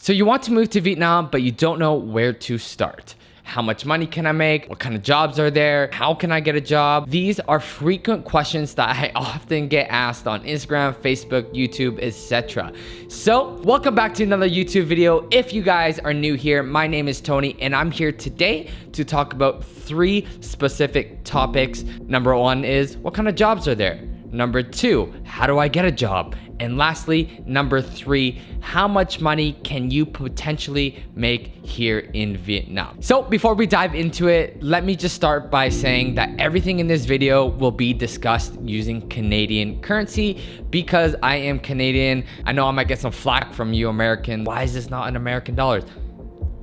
So you want to move to Vietnam, but you don't know where to start. How much money can I make? What kind of jobs are there? How can I get a job? These are frequent questions that I often get asked on Instagram, Facebook, YouTube, etc. So welcome back to another YouTube video. If you guys are new here, my name is Tony and I'm here today to talk about 3 specific topics. Number 1 is what kind of jobs are there? Number 2, how do I get a job? And lastly, number 3, how much money can you potentially make here in Vietnam? So before we dive into it, let me just start by saying that everything in this video will be discussed using Canadian currency because I am Canadian. I know I might get some flack from you Americans. Why is this not in American dollars?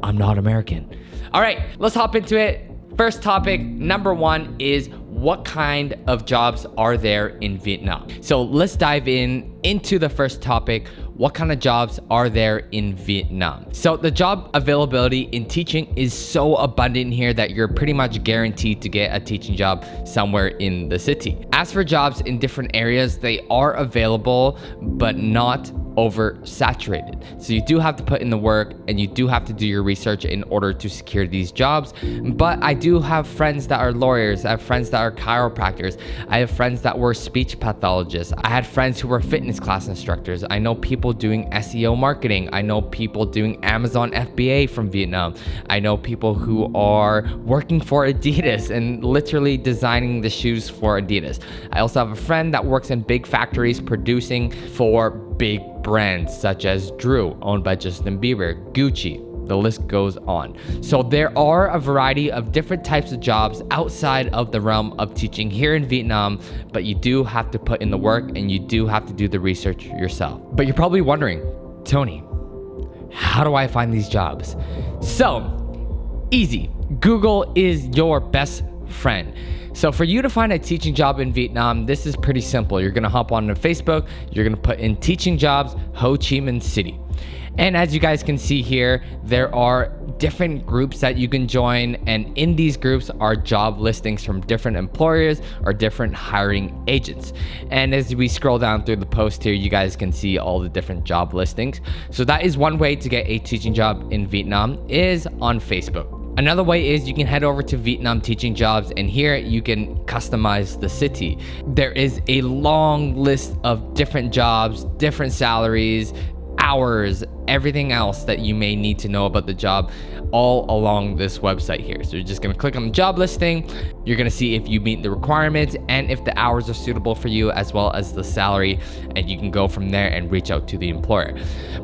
I'm not American. All right, let's hop into it. First topic, number 1 is what kind of jobs are there in Vietnam? So let's dive into the first topic. What kind of jobs are there in Vietnam? So the job availability in teaching is so abundant here that you're pretty much guaranteed to get a teaching job somewhere in the city. As for jobs in different areas, they are available, but not oversaturated. So you do have to put in the work and you do have to do your research in order to secure these jobs. But I do have friends that are lawyers. I have friends that are chiropractors. I have friends that were speech pathologists. I had friends who were fitness class instructors. I know people doing SEO marketing. I know people doing Amazon FBA from Vietnam. I know people who are working for Adidas and literally designing the shoes for Adidas. I also have a friend that works in big factories producing for big brands such as Drew, owned by Justin Bieber, Gucci, the list goes on. So there are a variety of different types of jobs outside of the realm of teaching here in Vietnam, but you do have to put in the work and you do have to do the research yourself. But you're probably wondering, Tony, how do I find these jobs? So easy, Google is your best friend. So for you to find a teaching job in Vietnam, this is pretty simple. You're gonna hop onto Facebook, you're gonna put in teaching jobs, Ho Chi Minh City. And as you guys can see here, there are different groups that you can join, and in these groups are job listings from different employers or different hiring agents. And as we scroll down through the post here, you guys can see all the different job listings. So that is one way to get a teaching job in Vietnam, is on Facebook. Another way is you can head over to Vietnam Teaching Jobs, and here you can customize the city. There is a long list of different jobs, different salaries, hours, everything else that you may need to know about the job all along this website here. So you're just gonna click on the job listing. You're gonna see if you meet the requirements and if the hours are suitable for you, as well as the salary, and you can go from there and reach out to the employer.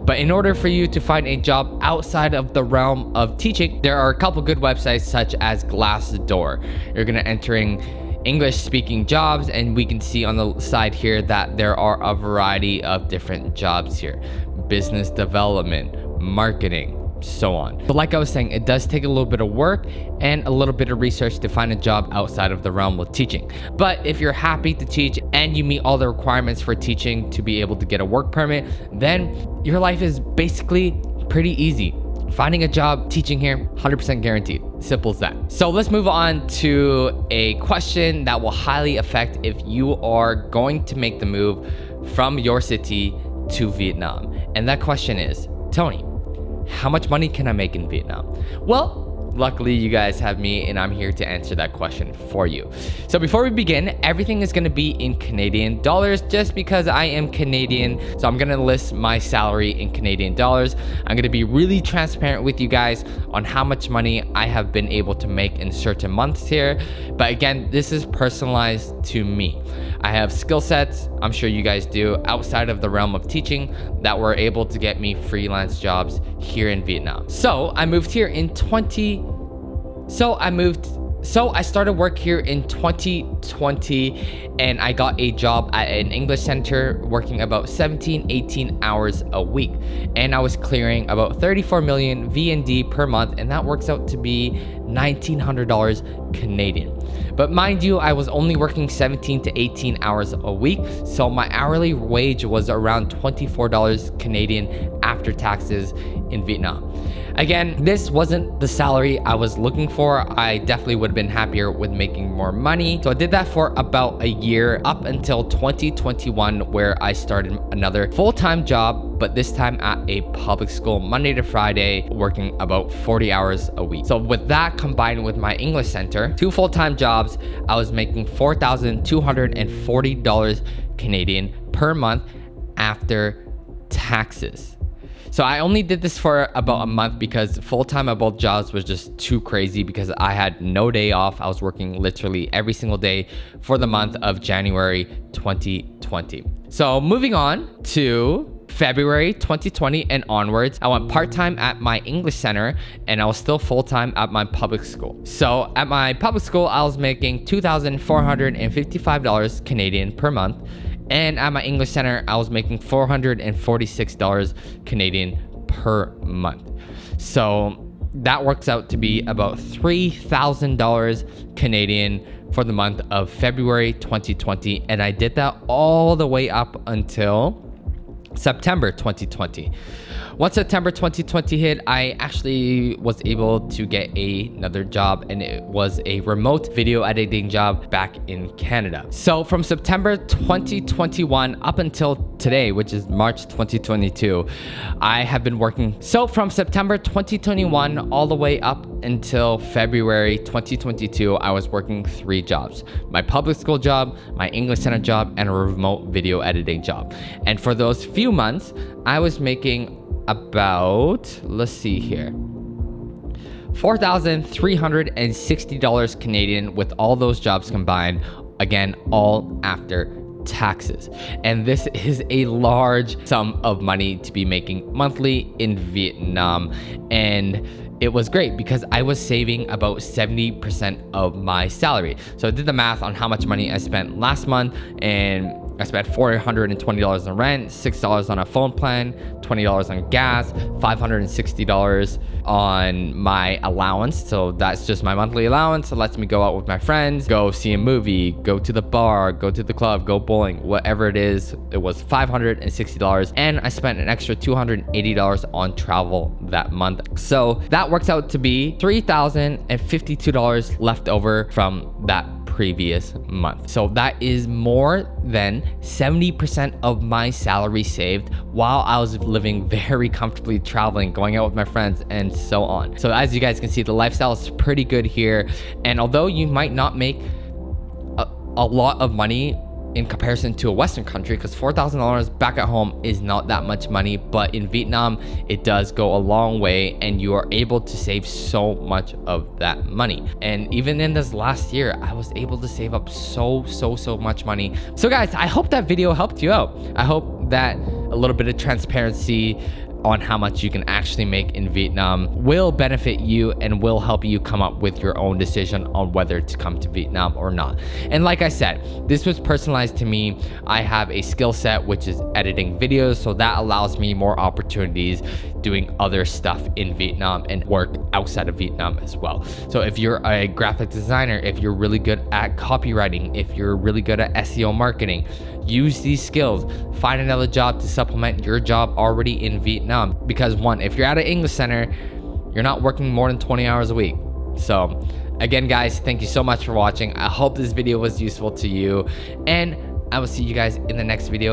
But in order for you to find a job outside of the realm of teaching, there are a couple good websites such as Glassdoor. You're gonna entering English speaking jobs, and we can see on the side here that there are a variety of different jobs here. Business development, marketing, so on. But like I was saying, it does take a little bit of work and a little bit of research to find a job outside of the realm of teaching. But if you're happy to teach and you meet all the requirements for teaching to be able to get a work permit, then your life is basically pretty easy. Finding a job teaching here, 100% guaranteed. Simple as that. So let's move on to a question that will highly affect if you are going to make the move from your city to Vietnam. And that question is, Tony, how much money can I make in Vietnam? Well, luckily you guys have me and I'm here to answer that question for you. So before we begin, everything is gonna be in Canadian dollars just because I am Canadian. So I'm gonna list my salary in Canadian dollars. I'm gonna be really transparent with you guys on how much money I have been able to make in certain months here. But again, this is personalized to me. I have skill sets, I'm sure you guys do, outside of the realm of teaching that were able to get me freelance jobs here in Vietnam. So I moved here in I started work here in 2020 and I got a job at an English center working about 18 hours a week. And I was clearing about 34 million VND per month, and that works out to be $1,900 Canadian. But mind you, I was only working 17 to 18 hours a week, so my hourly wage was around $24 Canadian after taxes in Vietnam. Again, this wasn't the salary I was looking for. I definitely would have been happier with making more money. So I did that for about a year up until 2021, where I started another full-time job, but this time at a public school, Monday to Friday, working about 40 hours a week. So with that combined with my English center, 2 full-time jobs, I was making $4,240 Canadian per month after taxes. So I only did this for about a month because full-time at both jobs was just too crazy because I had no day off. I was working literally every single day for the month of January 2020. So moving on to February 2020 and onwards, I went part-time at my English center and I was still full-time at my public school. So at my public school, I was making $2,455 Canadian per month. And at my English center, I was making $446 Canadian per month. So that works out to be about $3,000 Canadian for the month of February 2020. And I did that all the way up until September 2020. Once September 2020 hit, I actually was able to get another job, and it was a remote video editing job back in Canada. So from September 2021 up until today, which is March 2022, I have been working. So from September 2021 all the way up until February 2022, I was working 3 jobs: my public school job, my English center job, and a remote video editing job. And for those few months, I was making about, let's see here, $4,360 Canadian with all those jobs combined, again, all after taxes. And this is a large sum of money to be making monthly in Vietnam. And it was great because I was saving about 70% of my salary. So I did the math on how much money I spent last month, and I spent $420 on rent, $6 on a phone plan, $20 on gas, $560 on my allowance. So that's just my monthly allowance. It lets me go out with my friends, go see a movie, go to the bar, go to the club, go bowling, whatever it is. It was $560. And I spent an extra $280 on travel that month. So that works out to be $3,052 left over from that previous month. So that is more than 70% of my salary saved while I was living very comfortably, traveling, going out with my friends, and so on. So as you guys can see, the lifestyle is pretty good here. And although you might not make a lot of money in comparison to a Western country, because $4,000 back at home is not that much money, but in Vietnam it does go a long way, and you are able to save so much of that money. And even in this last year, I was able to save up so much money. So guys, I hope that video helped you out. I hope that a little bit of transparency on how much you can actually make in Vietnam will benefit you and will help you come up with your own decision on whether to come to Vietnam or not. And like I said, this was personalized to me. I have a skill set which is editing videos, so that allows me more opportunities doing other stuff in Vietnam and work outside of Vietnam as well. So if you're a graphic designer, if you're really good at copywriting, if you're really good at SEO marketing, use these skills. Find another job to supplement your job already in Vietnam. Because one, if you're at an English center, you're not working more than 20 hours a week. So again, guys, thank you so much for watching. I hope this video was useful to you, and I will see you guys in the next video.